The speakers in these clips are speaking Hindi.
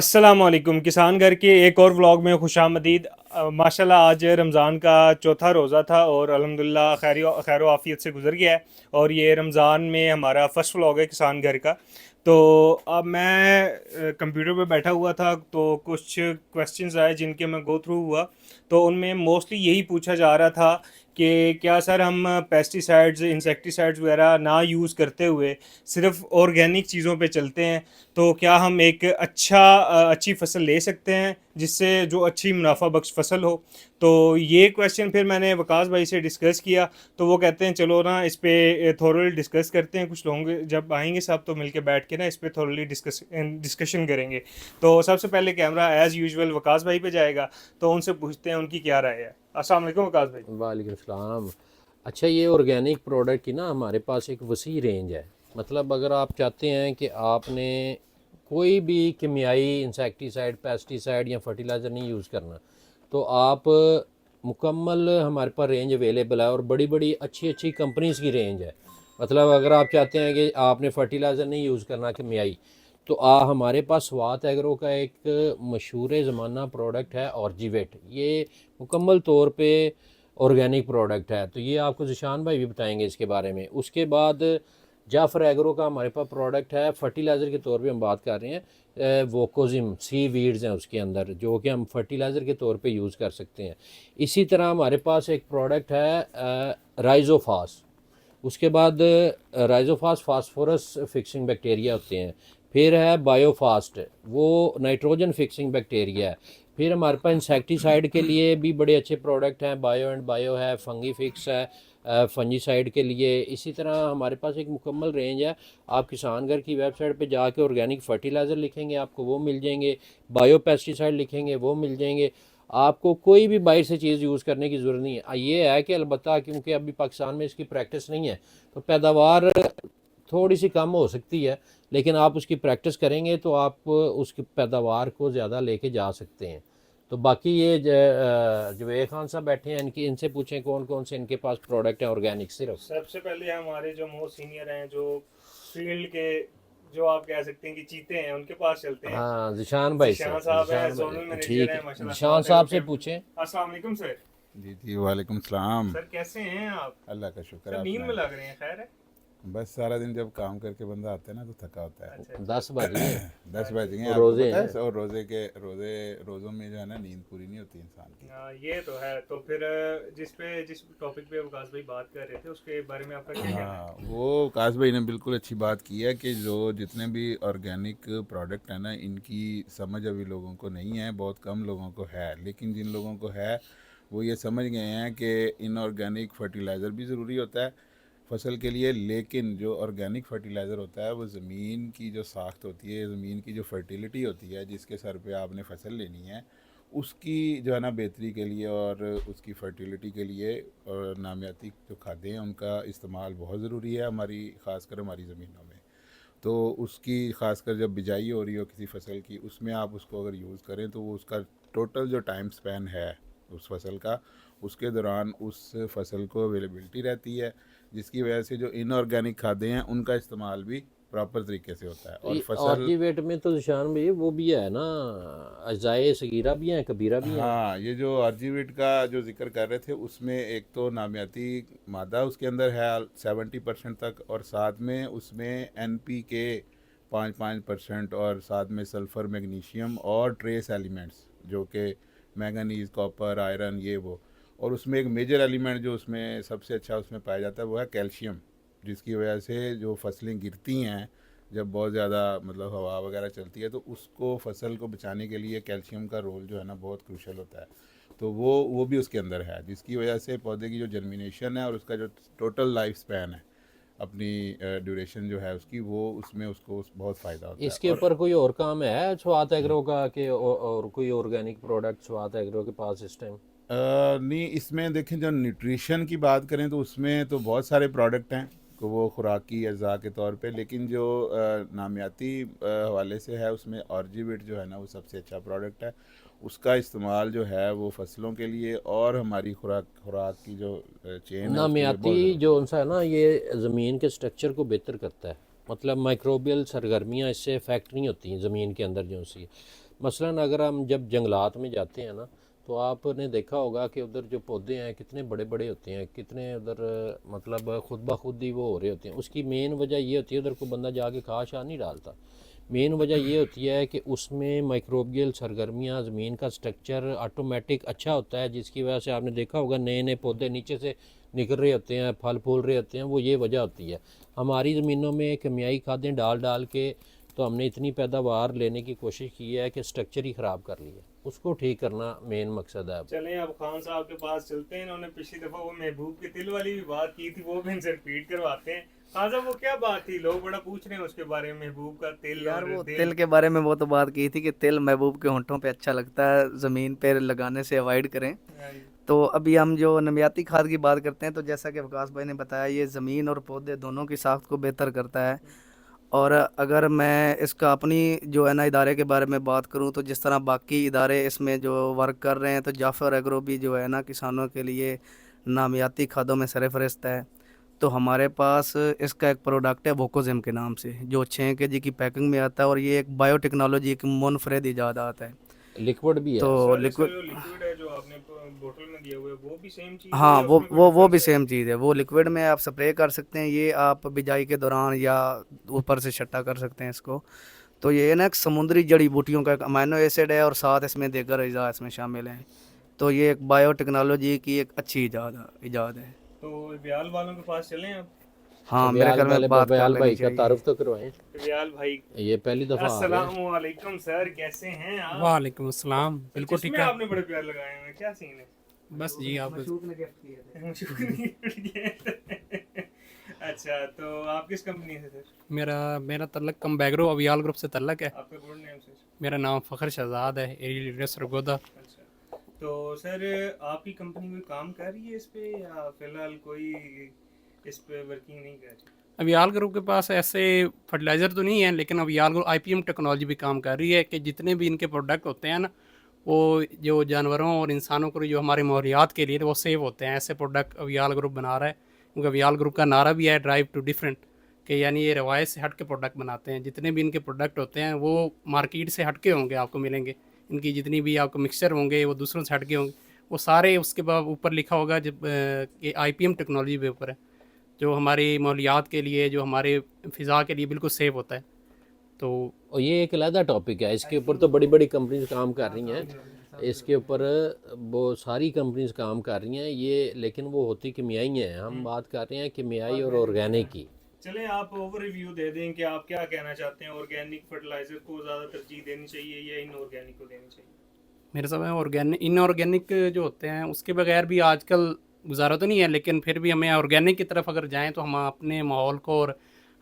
अस्सलामुअलैकुम किसान घर के एक और व्लॉग में खुशामदीद। माशाल्लाह आज रमज़ान का चौथा रोज़ा था और अल्हम्दुलिल्लाह खैर आफ़ियत से गुज़र गया है। और ये रमज़ान में हमारा फर्स्ट व्लॉग है किसान घर का। तो अब मैं कंप्यूटर पे बैठा हुआ था तो कुछ क्वेश्चंस आए जिनके मैं गो थ्रू हुआ। तो उनमें मोस्टली यही पूछा जा रहा था कि क्या सर हम पेस्टिसाइड्स इंसेक्टिसाइड्स वगैरह ना यूज़ करते हुए सिर्फ ऑर्गेनिक चीज़ों पे चलते हैं तो क्या हम एक अच्छी फसल ले सकते हैं जिससे जो अच्छी मुनाफा बख्श फसल हो। तो ये क्वेश्चन फिर मैंने वकास भाई से डिस्कस किया। तो वो कहते हैं चलो ना इस पे थोरली डिस्कस करते हैं, कुछ लोग जब आएंगे सब तो मिलके बैठ के ना इस पे थोरली डिस्कशन करेंगे। तो सबसे पहले कैमरा एज़ यूजुअल वकास भाई पे जाएगा, तो उनसे पूछते हैं उनकी क्या राय है। अस्सलाम वालेकुम वकास भाई। वालेकुम सलाम। अच्छा, ये ऑर्गेनिक प्रोडक्ट की ना हमारे पास एक वसी रेंज है। मतलब अगर आप चाहते हैं कि आपने कोई भी केमियाई इंसेक्टिसाइड, पेस्टिसाइड या फर्टिलाइज़र नहीं यूज़ करना, तो आप मुकम्मल हमारे पास रेंज अवेलेबल है और बड़ी बड़ी अच्छी अच्छी कंपनीज़ की रेंज है। मतलब अगर आप चाहते हैं कि आपने फर्टिलाइज़र नहीं यूज़ करना केमियाई, तो हमारे पास स्वात एग्रो का एक मशहूर ज़माना प्रोडक्ट है ऑर्जिवेट। ये मुकम्मल तौर पे ऑर्गेनिक प्रोडक्ट है, तो ये आपको ज़िशान भाई भी बताएंगे इसके बारे में। उसके बाद जाफ़र एग्रो का हमारे पास प्रोडक्ट है, फर्टिलाइज़र के तौर पे हम बात कर रहे हैं। वोकोजिम सी वीड्स हैं उसके अंदर, जो कि हम फर्टिलाइज़र के तौर पे यूज़ कर सकते हैं। इसी तरह हमारे पास एक प्रोडक्ट है राइजोफास। उसके बाद राइजोफास फास्फोरस फिक्सिंग बैक्टीरिया होते हैं। फिर है बायोफास्ट, वो नाइट्रोजन फिक्सिंग बैक्टीरिया है। फिर हमारे पास इंसेक्टिसाइड के लिए भी बड़े अच्छे प्रोडक्ट हैं, बायो एंड बायो है, फंगी फिक्स है फंजीसाइड के लिए। इसी तरह हमारे पास एक मुकम्मल रेंज है। आप किसान घर की वेबसाइट पे जाके ऑर्गेनिक फर्टिलाइज़र लिखेंगे आपको वो मिल जाएंगे, बायो पेस्टिसाइड लिखेंगे वो मिल जाएंगे। आपको कोई भी बाहर से चीज़ यूज़ करने की ज़रूरत नहीं है। ये है कि अलबत्ता क्योंकि अभी पाकिस्तान में इसकी प्रैक्टिस नहीं है, तो पैदावार थोड़ी सी कम हो सकती है, लेकिन आप उसकी प्रैक्टिस करेंगे तो आप उसकी पैदावार को ज़्यादा लेके जा सकते हैं। तो बाकी ये जवेद खान साहब बैठे हैं, इनकी इनसे पूछें कौन कौन से इनके पास प्रोडक्ट हैं ऑर्गेनिक सिर्फ। सबसे पहले हमारे जो मोस्ट सीनियर हैं, जो फील्ड के, जो आप कह सकते हैं कि चीते हैं, उनके पास चलते हैं। हाँ, जिशान भाई से। जिशान साहब हैं, जिशान जोनल भाई मैनेजर ठीक हैं है, माशाल्लाह जिशान स्वात एग्रो साहब के। से पूछें। अस्सलाम वालेकुम सर। जी जी, वालेकुम सलाम। सर कैसे हैं आप? अल्लाह का शुक्र, सर आप नींद में सुनाएं। लग रहे हैं, खैर है? बस सारा दिन जब काम करके बंदा आता है ना तो थका होता है। अच्छा अच्छा। 10 बज गए। 10 बज गए, आपको रोज़े पता हैं। है। और रोज़ों में जो है ना नींद पूरी नहीं होती इंसान की। हाँ ये तो है। तो फिर जिस टॉपिक पे वकास भाई बात कर रहे थे उसके बारे में आपका क्या कहना है? हाँ, वो काश भाई ने बिल्कुल अच्छी बात की है कि जो जितने भी ऑर्गेनिक प्रोडक्ट हैं ना, इनकी समझ अभी लोगों को नहीं है, बहुत कम लोगों को है। लेकिन जिन लोगों को है वो ये समझ गए हैं कि इनऑर्गेनिक फर्टिलाइज़र भी ज़रूरी होता है फसल के लिए। लेकिन जो ऑर्गेनिक फर्टिलाइज़र होता है वो ज़मीन की जो साख्त होती है, ज़मीन की जो फर्टिलिटी होती है, जिसके सर पे आपने फसल लेनी है, उसकी जो है ना बेहतरी के लिए और उसकी फर्टिलिटी के लिए और नामियाती जो खादें हैं उनका इस्तेमाल बहुत ज़रूरी है हमारी, ख़ासकर हमारी ज़मीनों में। तो उसकी ख़ासकर जब बिजाई हो रही हो किसी फसल की, उसमें आप उसको अगर यूज़ करें तो वो उसका टोटल जो टाइम स्पैन है उस फसल का, उसके दौरान उस फसल को अवेलेबिलिटी रहती है, जिसकी वजह से जो इनऑर्गेनिक खादें हैं उनका इस्तेमाल भी प्रॉपर तरीके से होता है तो और ये फसल। ऑर्चिवेट में तो निशान भाई वो भी है ना, अजाए सगीरा भी हैं, कबीरा भी हैं। हाँ, ये जो आर्जीविट का जो जिक्र कर रहे थे उसमें एक तो नामियाती मादा उसके अंदर है 70% तक, और साथ में उसमें NPK 5-5% और साथ में सल्फ़र, मैग्नीशियम और ट्रेस एलिमेंट्स जो कि मैंगनीज़, कॉपर, आयरन, ये वो। और उसमें एक मेजर एलिमेंट जो उसमें सबसे अच्छा उसमें पाया जाता है वो है कैल्शियम, जिसकी वजह से जो फसलें गिरती हैं जब बहुत ज़्यादा मतलब हवा वगैरह चलती है, तो उसको फसल को बचाने के लिए कैल्शियम का रोल जो है ना बहुत क्रूशल होता है। तो वो भी उसके अंदर है, जिसकी वजह से पौधे की जो जर्मिनेशन है और उसका जो टोटल लाइफ स्पैन है, अपनी ड्यूरेशन जो है उसकी, वो उसमें उसको बहुत फ़ायदा होता है। इसके और ऊपर कोई और काम है स्वात एग्रो का कि और कोई ऑर्गेनिक प्रोडक्ट स्वात एग्रो के पास इस टाइम? नहीं, इसमें देखें जो न्यूट्रिशन की बात करें तो उसमें तो बहुत सारे प्रोडक्ट हैं कि वो खुराकी अज़ा के तौर पे। लेकिन जो नामियाती हवाले से है उसमें ऑर्जिविट जो है ना वो सबसे अच्छा प्रोडक्ट है। उसका इस्तेमाल जो है वो फसलों के लिए और हमारी खुराक खुराक की जो चेन है उसके लिए नामियाती बहुत जो ज़रूरी है। उनसा है ना, ये ज़मीन के स्ट्रक्चर को बेहतर करता है। मतलब माइक्रोबियल सरगर्मियाँ इससे इफेक्ट नहीं होती हैं ज़मीन के अंदर जो सी। मसलन अगर हम जब जंगलात में जाते हैं ना, तो आपने देखा होगा कि उधर जो पौधे हैं कितने बड़े बड़े होते हैं, कितने उधर मतलब खुद ब खुद ही वो हो रहे होते हैं। उसकी मेन वजह ये होती है, उधर कोई बंदा जाके खाद शाद नहीं डालता। मेन वजह ये होती है कि उसमें माइक्रोबियल सरगर्मियाँ, ज़मीन का स्ट्रक्चर ऑटोमेटिक अच्छा होता है, जिसकी वजह से आपने देखा होगा नए नए पौधे नीचे से निकल रहे होते हैं, फल फूल रहे होते हैं। वो ये वजह होती है। हमारी ज़मीनों में केमियाई खादें डाल डाल के तो हमने इतनी पैदावार लेने की कोशिश की है कि स्ट्रक्चर ही ख़राब कर लिया। उसको ठीक करना मेन मकसद है। चलें अब खान साहब के पास चलते हैं। इन्होंने पिछली दफ़ा वो महबूब के तिल वाली भी बात की थी, वो भी इनसे रिपीट करवाते हैं। खान साहब वो क्या बात थी, लोग बड़ा पूछ रहे हैं उसके बारे में, महबूब का तिल यार और वो दिल। तिल के बारे में वो तो बात की थी कि तिल महबूब के होंठों पे अच्छा लगता है, ज़मीन पे लगाने से अवॉइड करें। हाँ जी। तो अभी हम जो नमियाती खाद की बात करते हैं, तो जैसा कि वकास भाई ने बताया, ये ज़मीन और पौधे दोनों की साख्त को बेहतर करता है। और अगर मैं इसका अपनी जो है ना इदारे के बारे में बात करूं, तो जिस तरह बाकी इदारे इसमें जो वर्क कर रहे हैं, तो जाफ़र एग्रो भी जो है ना किसानों के लिए नामियाती खादों में सरफ़हरिस्त है। तो हमारे पास इसका एक प्रोडक्ट है वोकोज़िम के नाम से, जो 6 केजी की पैकिंग में आता है, और ये एक बायोटेक्नोलॉजी की मुनफरद इजादात है। लिक्विड भी है। तो सर इसका लिक्विड, जो लिक्विड है जो आपने बोतल में दिया हुआ है, वो भी सेम चीज़ है हाँ, या उसमें कोई वो भी डिफरेंस है? सेम चीज़ है। वो लिक्विड में आप स्प्रे कर सकते हैं, ये आप बिजाई के दौरान या ऊपर से छट्टा कर सकते हैं इसको। तो ये ना एक समुद्री जड़ी बूटियों का एक अमीनो एसिड है, और साथ इसमें दीगर अज़ा इसमें शामिल हैं। तो ये एक बायोटेक्नोलॉजी की एक अच्छी इजाद है। तो व्याल वालों के पास चलें अब। हाँ, मेरे व्याल ख्याल पहले में बात कर व्याल लेनी भाई का चाहिए। तारुफ तो करवाएं। व्याल भाई, ये पहली दफ़ा आ रहे हैं। अस्सलाम वालेकुम सर, कैसे हैं आप? वालेकुम अस्सलाम। बिल्कुल ठीक चश्मे है। आपने बड़े प्यार लगाए हुए हैं, क्या सीन है? बस जी आप अच्छा, तो आप किस कंपनी से सर? मेरा मेरा तल्लक कम बैगरो अवियाल ग्रुप से तल्लक है। आपका गुड नेम सर? मेरा नाम फ़खर शहजाद है, एरिया लीडर सरगोदा। अच्छा, तो सर आपकी कंपनी कोई काम कर रही है इस पे, या फिलहाल कोई इस पे वर्किंग नहीं कर रही? अवियाल ग्रुप के पास ऐसे फर्टिलाइज़र तो नहीं है, लेकिन अवियाल ग्रुप IPM टेक्नोलॉजी भी काम कर रही है कि जितने भी इनके प्रोडक्ट होते हैं ना, वो जो जानवरों और इंसानों को जो हमारे माहौलियात के लिए वो सेव होते हैं। ऐसे प्रोडक्ट अवियाल ग्रुप बना रहा है, क्योंकि अवियाल ग्रुप का नारा भी है ड्राइव टू डिफरेंट, कि यानी ये रवायत से हट के प्रोडक्ट बनाते हैं। जितने भी इनके प्रोडक्ट होते हैं वो मार्केट से हट के होंगे, आपको मिलेंगे। इनकी जितनी भी आपको मिक्सचर होंगे वो दूसरों से हट के होंगे। वो सारे उसके बाद ऊपर लिखा होगा जब कि IPM टेक्नोलॉजी के ऊपर है, जो हमारी माहौलियात के लिए, जो हमारे फ़िज़ा के लिए बिल्कुल सेफ होता है। तो और ये एक अलग टॉपिक है, इसके ऊपर तो बड़ी बड़ी कंपनीज काम कर रही हैं। इसके ऊपर वो सारी कंपनीज काम कर रही हैं ये, लेकिन वो होती केमियाई हैं। हम बात कर रहे हैं केमियाई और ऑर्गेनिक की। चलें आप ओवर रिव्यू दे दें कि आप क्या कहना चाहते हैं, ऑर्गेनिक फर्टिलाइजर को ज़्यादा तरजीह देनी चाहिए या इनऑर्गेनिक को देनी चाहिए? मेरे समय ऑर्गेनिक इनऑर्गेनिक जो होते हैं उसके बगैर भी आजकल गुजारा तो नहीं है, लेकिन फिर भी हमें ऑर्गेनिक की तरफ अगर जाएं तो हम अपने माहौल को और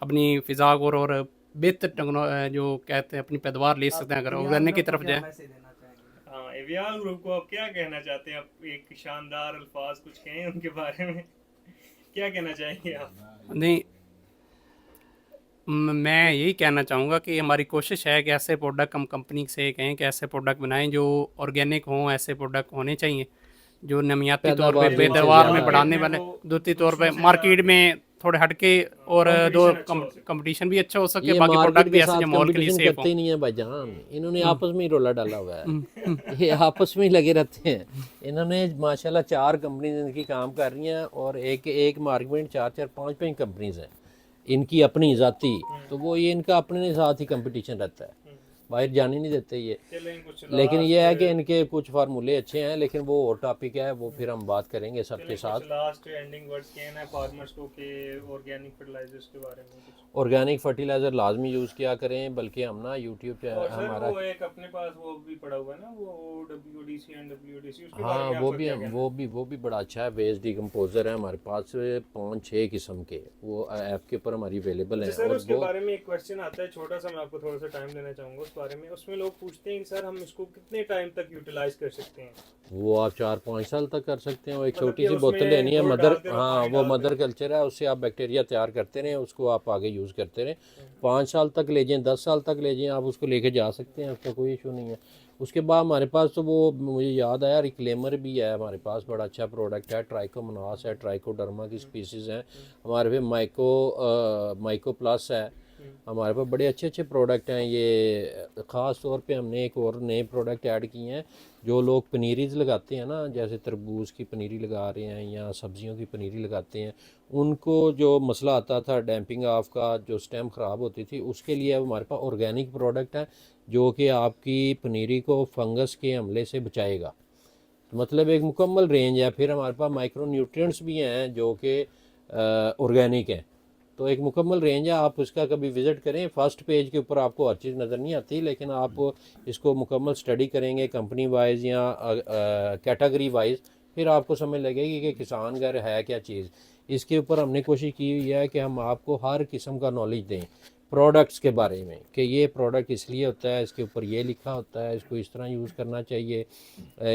अपनी फ़िज़ा को और बेहतर जो कहते हैं अपनी पैदावार ले सकते हैं अगर ऑर्गेनिक की तरफ जाएं। हाँ, एवियाल ग्रुप को आप क्या कहना चाहते हैं? आप एक शानदार अल्फाज कुछ कहें उनके बारे में, क्या कहना चाहेंगे आप? नहीं, मैं यही कहना चाहूँगा कि हमारी कोशिश है कि ऐसे प्रोडक्ट हम कंपनी से कहें कि ऐसे प्रोडक्ट बनाएं जो ऑर्गेनिक हों। ऐसे प्रोडक्ट होने चाहिए जो नमियाती तौर पे पैदावार पैदावार में ज़्यादा बढ़ाने है। वाले, वो दूसरी तौर पे दूसरों से मार्केट में थोड़े हटके, और दो कंपटीशन अच्छा हो सके। कंपटीशन भी अच्छा हो सके, ये बाकी मार्केट प्रोडक्ट भी के ऐसे साथ जो मॉल के लिए कंपटीशन सेफ करते हों। ही नहीं है भाईजान। इन्होंने आपस में ही रोला डाला हुआ है। ये आपस में ही लगे रहते हैं। इन्होंने माशाल्लाह 4 कंपनीज इनकी काम कर रही हैं, और एक मार्केट में 4-4, 5-5 कंपनीज हैं इनकी अपनी ज़ाती। तो वो ये इनका अपने साथ ही कंपटीशन रहता है, बाहर जाने नहीं देते ये। चलें कुछ लेकिन ये है कि इनके कुछ फार्मूले अच्छे हैं, लेकिन वो और टॉपिक है, वो फिर हम बात करेंगे सबके साथ। लास्ट एंडिंग वर्ड्स कहना है फार्मर्स को कि ऑर्गेनिक फर्टिलाइजर्स के बारे में कुछ। ऑर्गेनिक फर्टिलाइज़र लाजमी यूज़ किया करें, बल्कि हम ना यूट्यूब और सर हमारा, वो एक अपने पास वो भी पड़ा हुआ है ना, वो WDC एंड WDC, उसके बारे हाँ में वो आपका भी क्या कहना है? वो भी बड़ा अच्छा है। वेस्ट डिकम्पोजर है हमारे पास 5-6 किस्म के, वो ऐप के ऊपर हमारी अवेलेबल हैं। सर और उसके वो बारे में एक क्वेश्चन आता है छोटा सा, मैं आपको थोड़ा सा टाइम देना चाहूँगा उस बारे में। उसमें लोग पूछते हैं कि सर हम इसको कितने टाइम तक यूटिलाइज कर सकते हैं? वो आप 4-5 साल तक कर सकते हैं। वो एक मतलब छोटी कि सी उसमें बोतल लेनी है, घोल मदर, डालते रहो, हाँ पानी वो डालते मदर कल्चर है, उससे आप बैक्टीरिया तैयार करते रहें, उसको आप आगे यूज़ करते रहें। 5 साल तक ले जाएँ, 10 साल तक ले जाएँ, आप उसको लेके जा सकते हैं, उसका कोई इशू नहीं है। उसके बाद हमारे पास तो वो मुझे याद आया रिक्लेमर भी है हमारे पास, बड़ा अच्छा प्रोडक्ट है। ट्राइकोमोनास है, ट्राइकोडर्मा की स्पीसीज़ हैं हमारे पे, माइको प्लस है, हमारे पास बड़े अच्छे अच्छे प्रोडक्ट हैं। ये ख़ास तौर पे हमने एक और नए प्रोडक्ट ऐड किए हैं। जो लोग पनीरीज लगाते हैं ना, जैसे तरबूज की पनीरी लगा रहे हैं या सब्जियों की पनीरी लगाते हैं, उनको जो मसला आता था डैम्पिंग ऑफ का, जो स्टेम ख़राब होती थी, उसके लिए अब हमारे पास ऑर्गेनिक प्रोडक्ट है जो कि आपकी पनीरी को फंगस के हमले से बचाएगा। तो मतलब एक मुकम्मल रेंज है। फिर हमारे पास माइक्रो न्यूट्रिएंट्स भी हैं जो कि ऑर्गेनिक हैं। तो एक मुकम्मल रेंज है। आप उसका कभी विज़िट करें। फर्स्ट पेज के ऊपर आपको हर चीज़ नज़र नहीं आती, लेकिन आप इसको मुकम्मल स्टडी करेंगे कंपनी वाइज या कैटेगरी वाइज, फिर आपको समझ लगेगी कि किसान घर है क्या चीज़। इसके ऊपर हमने कोशिश की हुई है कि हम आपको हर किस्म का नॉलेज दें प्रोडक्ट्स के बारे में, कि ये प्रोडक्ट इसलिए होता है, इसके ऊपर ये लिखा होता है, इसको इस तरह यूज़ करना चाहिए।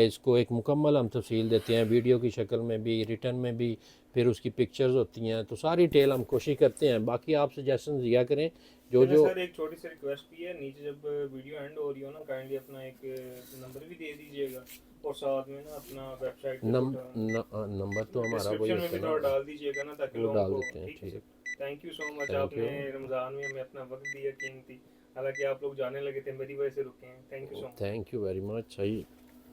इसको एक मुकम्मल हम तफसील देते हैं, वीडियो की शक्ल में भी, रिटर्न में भी, फिर उसकी पिक्चर्स होती हैं। तो सारी डिटेल हम कोशिश करते हैं। बाकी आप सजेशन दिया करें जो जो। सर एक छोटी सी रिक्वेस्ट भी है, नीचे जब वीडियो एंड हो रही हो ना, काइंडली अपना एक नंबर भी दे दीजिएगा और साथ में ना अपना वेबसाइट नंबर तो हमारा वही डिस्क्रिप्शन में भी होता थोड़ा है ना, डाल दीजिएगा ना, ताकि वो लोगों डाल को। देते हैं। ठीक है ठीक, sir, thank you so much. Thank आपने यू, रमज़ान में हमें अपना वक्त दिया कीमती, हालांकि आप लोग जाने लगे थे, मेरी वजह से रुके हैं। Thank you so much. Thank you very much. सही।